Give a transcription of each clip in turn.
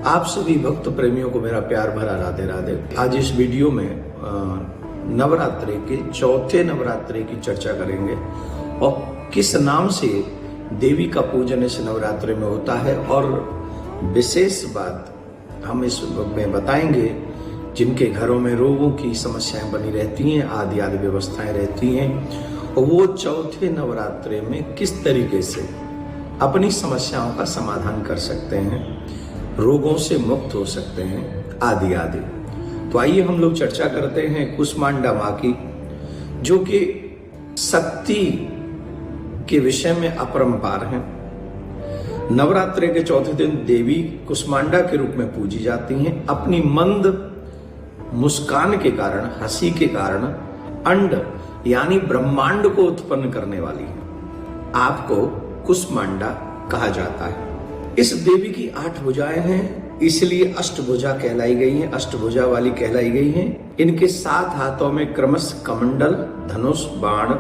आप सभी भक्त प्रेमियों को मेरा प्यार भरा राधे राधे। आज इस वीडियो में नवरात्रि के चौथे नवरात्रि की चर्चा करेंगे और किस नाम से देवी का पूजन इस नवरात्रि में होता है, और विशेष बात हम इस में बताएंगे जिनके घरों में रोगों की समस्याएं बनी रहती हैं, आदि आदि व्यवस्थाएं रहती हैं, और वो चौथे नवरात्रि में किस तरीके से अपनी समस्याओं का समाधान कर सकते हैं, रोगों से मुक्त हो सकते हैं, आदि आदि। तो आइए हम लोग चर्चा करते हैं कुष्मांडा माँ की, जो कि शक्ति के विषय में अपरंपार हैं। नवरात्रि के चौथे दिन देवी कुष्मांडा के रूप में पूजी जाती हैं। अपनी मंद मुस्कान के कारण, हंसी के कारण अंड यानी ब्रह्मांड को उत्पन्न करने वाली है। आपको कुष्मांडा कहा जाता है। इस देवी की 8 भुजाएं हैं, इसलिए अष्टभुजा कहलाई गई हैं, अष्टभुजा वाली कहलाई गई हैं। इनके 7 हाथों में क्रमश कमंडल, धनुष, बाण,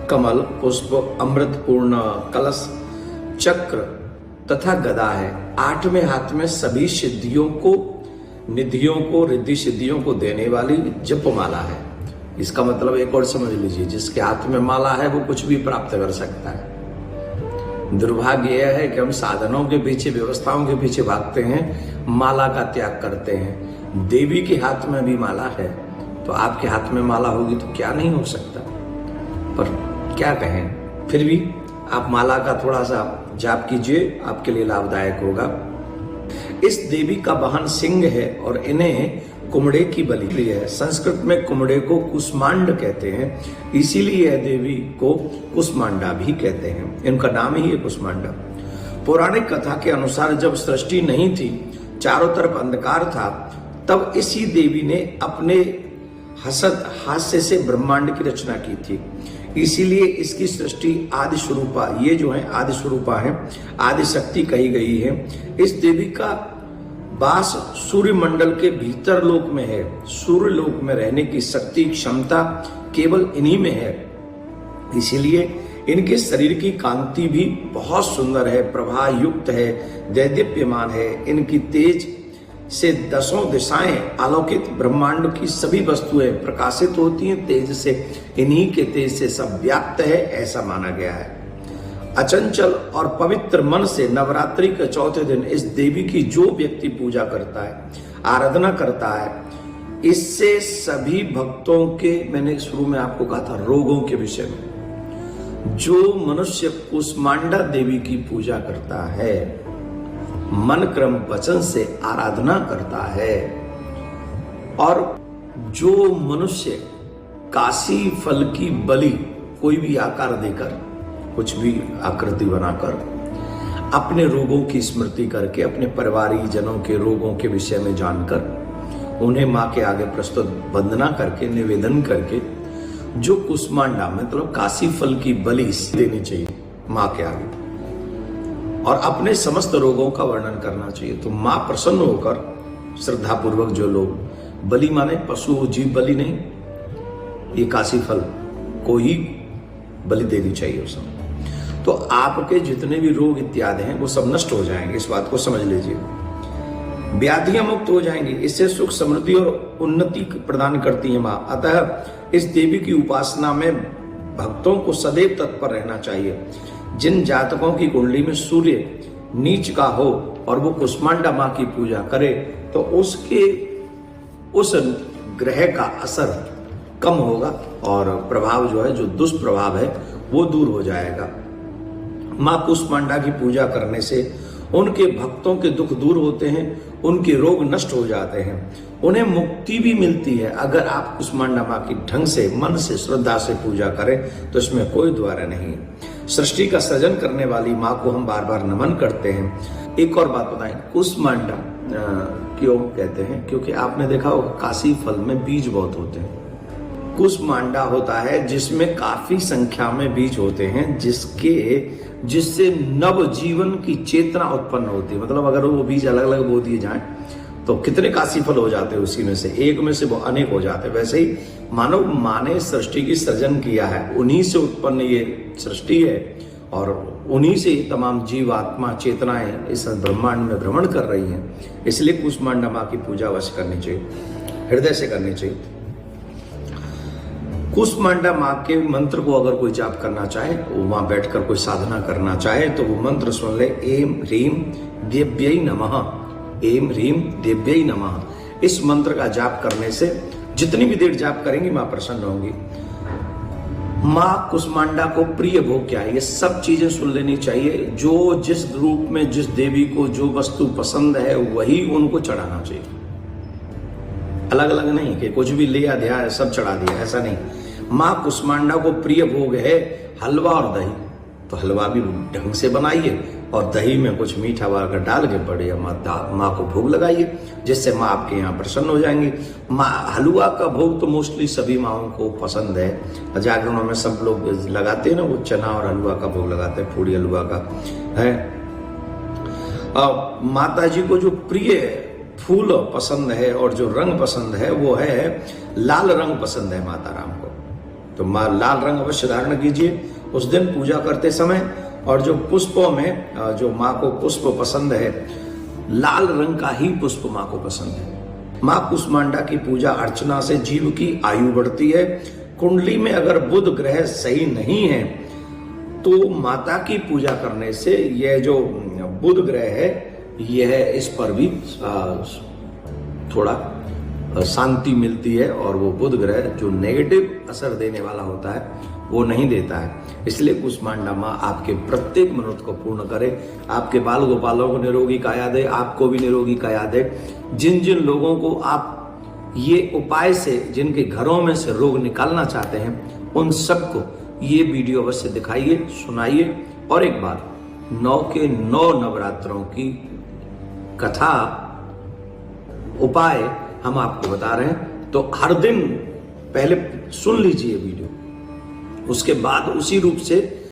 कमल, पुष्प, अमृतपूर्ण कलश, चक्र तथा गदा है। 8वें हाथ में सभी सिद्धियों को, निधियों को, रिद्धि सिद्धियों को देने वाली जपमाला है। इसका मतलब एक और समझ लीजिए, जिसके हाथ में माला है वो कुछ भी प्राप्त कर सकता है। दुर्भाग्य यह है कि हम साधनों के पीछे, व्यवस्थाओं के पीछे भागते हैं, माला का त्याग करते हैं। देवी के हाथ में भी माला है, तो आपके हाथ में माला होगी तो क्या नहीं हो सकता। पर क्या कहें, फिर भी आप माला का थोड़ा सा जाप कीजिए, आपके लिए लाभदायक होगा। इस देवी का वाहन सिंह है और इन्हें कुमड़े की बलि प्रिय है। संस्कृत में कुमड़े को कुष्मांड कहते हैं, इसीलिए यह देवी को कुष्मांडा भी कहते हैं। इनका नाम ही है कुष्मांडा। पौराणिक कथा के अनुसार जब सृष्टि नहीं थी, चारों तरफ अंधकार था, तब इसी देवी ने अपने हसत हास्य से ब्रह्मांड की रचना की थी। इसीलिए इसकी सृष्टि आदि स्वरूपा, ये जो है आदि स्वरूपा है, आदि शक्ति कही गई है। इस देवी का वास सूर्य मंडल के भीतर लोक में है। सूर्य लोक में रहने की शक्ति, क्षमता केवल इन्हीं में है। इसीलिए इनके शरीर की कांति भी बहुत सुंदर है, प्रभा युक्त है, दैदीप्यमान है। इनकी तेज से 10 दिशाएं आलोकित, ब्रह्मांड की सभी वस्तुएं प्रकाशित होती हैं तेज से। इन्हीं के तेज से सब व्याप्त है, ऐसा माना गया है। अचंचल और पवित्र मन से नवरात्रि के चौथे दिन इस देवी की जो व्यक्ति पूजा करता है, आराधना करता है, इससे सभी भक्तों के, मैंने शुरू में आपको कहा था रोगों के विषय में, जो मनुष्य कुष्मांडा देवी की पूजा करता है, मन क्रम वचन से आराधना करता है, और जो मनुष्य काशी फल की बलि कोई भी आकार देकर, कुछ भी आकृति बनाकर, अपने रोगों की स्मृति करके, अपने परिवारी जनों के रोगों के विषय में जानकर, उन्हें माँ के आगे प्रस्तुत वंदना करके, निवेदन करके, जो कुष्मांडा मतलब काशी फल की बलि देनी चाहिए माँ के आगे, और अपने समस्त रोगों का वर्णन करना चाहिए। तो माँ प्रसन्न होकर श्रद्धा पूर्वक जो लोग, बलि माने पशु जीव बलि नहीं, ये काशी फल को ही बलि देनी चाहिए उस समय। तो आपके जितने भी रोग इत्यादि हैं वो सब नष्ट हो जाएंगे, इस बात को समझ लीजिए। व्याधियां मुक्त हो जाएंगी, इससे सुख, समृद्धि और उन्नति प्रदान करती है माँ। अतः इस देवी की उपासना में भक्तों को सदैव तत्पर रहना चाहिए। जिन जातकों की कुंडली में सूर्य नीच का हो और वो कुष्मांडा माँ की पूजा करे, तो उसके उस ग्रह का असर कम होगा और प्रभाव जो है, जो दुष्प्रभाव है, वो दूर हो जाएगा। माँ कुष्मांडा की पूजा करने से उनके भक्तों के दुख दूर होते हैं, उनके रोग नष्ट हो जाते हैं, उन्हें मुक्ति भी मिलती है। अगर आप कुष्मांडा माँ की ढंग से, मन से, श्रद्धा से पूजा करें तो इसमें कोई द्वारा नहीं है। सृष्टि का सृजन करने वाली माँ को हम बार बार नमन करते हैं। एक और बात बताएं, कुष्मांडा क्यों कहते हैं? क्योंकि आपने देखा होगा काशी फल में बीज बहुत होते हैं। कुष्मांडा होता है जिसमें काफी संख्या में बीज होते हैं, जिससे नव जीवन की चेतना उत्पन्न होती है। मतलब अगर वो बीज अलग अलग बो दिए जाएं तो कितने काशी फल हो जाते हैं, उसी में से एक में से वो अनेक हो जाते हैं। वैसे ही मानव माँ ने सृष्टि की सृजन किया है, उन्हीं से उत्पन्न ये सृष्टि है और उन्हीं से तमाम जीव आत्मा चेतनाएं इस ब्रह्मांड में भ्रमण कर रही हैं। इसलिए कूष्मांडा माँ की पूजा अवश्य करनी चाहिए, हृदय से करनी चाहिए। कूष्मांडा माँ के मंत्र को अगर कोई जाप करना चाहे, वो वहां बैठकर कोई साधना करना चाहे तो वो मंत्र सुन ले, एम ह्रीम देव्यै नमः, एम ह्रीम देव्यै नमः। इस मंत्र का जाप करने से जितनी भी देर जाप करेंगी माँ प्रसन्न होंगी। माँ कुष्मांडा को प्रिय भोग क्या है, ये सब चीजें सुन लेनी चाहिए। जो जिस रूप में जिस देवी को जो वस्तु पसंद है वही उनको चढ़ाना चाहिए। अलग अलग नहीं कि कुछ भी लिया दिया सब चढ़ा दिया, ऐसा नहीं। माँ कुष्मांडा को प्रिय भोग है हलवा और दही, तो हलवा भी ढंग से बनाइए और दही में कुछ मीठा वाला डाल के बढ़िया माँ को भोग लगाइए, जिससे माँ आपके यहाँ प्रसन्न हो जाएंगी। माँ हलवा का भोग तो मोस्टली सभी माँओं को पसंद है। जागरणों में सब लोग लगाते हैं ना, वो चना और हलवा का भोग लगाते हैं, पूड़ी हलवा का है। माता जी को जो प्रिय फूल पसंद है और जो रंग पसंद है वो है लाल रंग पसंद है माता राम को। तो माँ लाल रंग अवश्य धारण कीजिए उस दिन पूजा करते समय। और जो पुष्पों में जो माँ को पुष्प पसंद है, लाल रंग का ही पुष्प माँ को पसंद है। माँ कुष्मांडा की पूजा अर्चना से जीव की आयु बढ़ती है। कुंडली में अगर बुध ग्रह सही नहीं है तो माता की पूजा करने से यह जो बुध ग्रह है यह इस पर भी थोड़ा शांति मिलती है, और वो बुध ग्रह जो नेगेटिव असर देने वाला होता है वो नहीं देता है। इसलिए कुष्मांडा माँ आपके प्रत्येक मनोरथ को पूर्ण करे, आपके बाल गोपालों को निरोगी काया दे, आपको भी निरोगी काया दे। जिन जिन लोगों को आप ये उपाय से, जिनके घरों में से रोग निकालना चाहते हैं, उन सबको ये वीडियो अवश्य दिखाइए, सुनाइए। और एक बार 9 के 9 नवरात्रों की कथा उपाय हम आपको बता रहे हैं, तो हर दिन पहले सुन लीजिए वीडियो, उसके बाद उसी रूप से